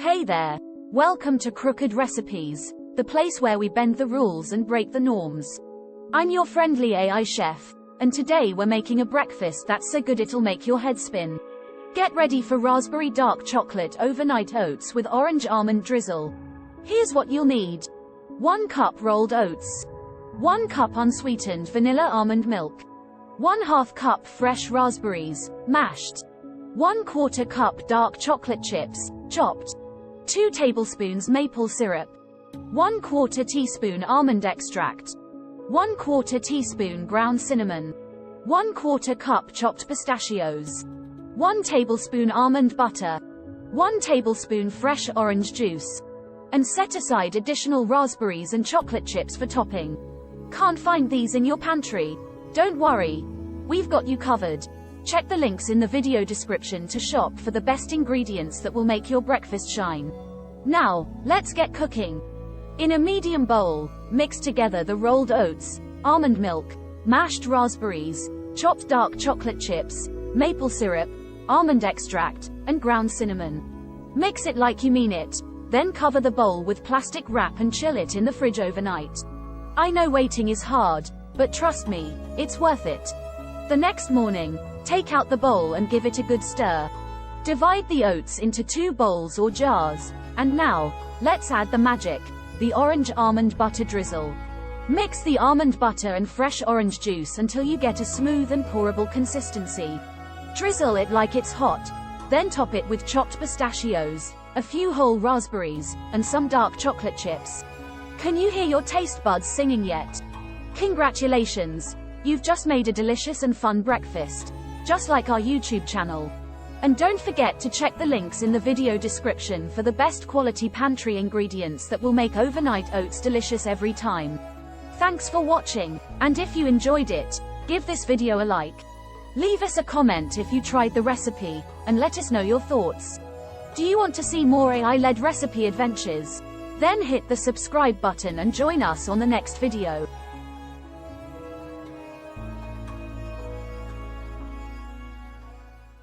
Hey there! Welcome to Crooked Recipes, the place where we bend the rules and break the norms. I'm your friendly AI chef, and today we're making a breakfast that's so good it'll make your head spin. Get ready for raspberry dark chocolate overnight oats with orange-almond drizzle. Here's what you'll need. 1 cup rolled oats. 1 cup unsweetened vanilla almond milk. 1/2 cup fresh raspberries, mashed. 1/4 cup dark chocolate chips, chopped. 2 tablespoons maple syrup. 1/4 teaspoon almond extract. 1/4 teaspoon ground cinnamon. 1/4 cup chopped pistachios. 1 tablespoon almond butter. 1 tablespoon fresh orange juice. And set aside additional raspberries and chocolate chips for topping. Can't find these in your pantry? Don't worry. We've got you covered. Check the links in the video description to shop for the best ingredients that will make your breakfast shine. Now, let's get cooking. In a medium bowl, mix together the rolled oats, almond milk, mashed raspberries, chopped dark chocolate chips, maple syrup, almond extract, and ground cinnamon. Mix it like you mean it, then cover the bowl with plastic wrap and chill it in the fridge overnight. I know waiting is hard, but trust me, it's worth it. The next morning, take out the bowl and give it a good stir. Divide the oats into 2 bowls or jars, and now, let's add the magic, the orange-almond butter drizzle. Mix the almond butter and fresh orange juice until you get a smooth and pourable consistency. Drizzle it like it's hot, then top it with chopped pistachios, a few whole raspberries, and some dark chocolate chips. Can you hear your taste buds singing yet? Congratulations! You've just made a delicious and fun breakfast, just like our YouTube channel. And don't forget to check the links in the video description for the best quality pantry ingredients that will make overnight oats delicious every time. Thanks for watching, and if you enjoyed it, give this video a like. Leave us a comment if you tried the recipe, and let us know your thoughts. Do you want to see more AI-led recipe adventures? Then hit the subscribe button and join us on the next video.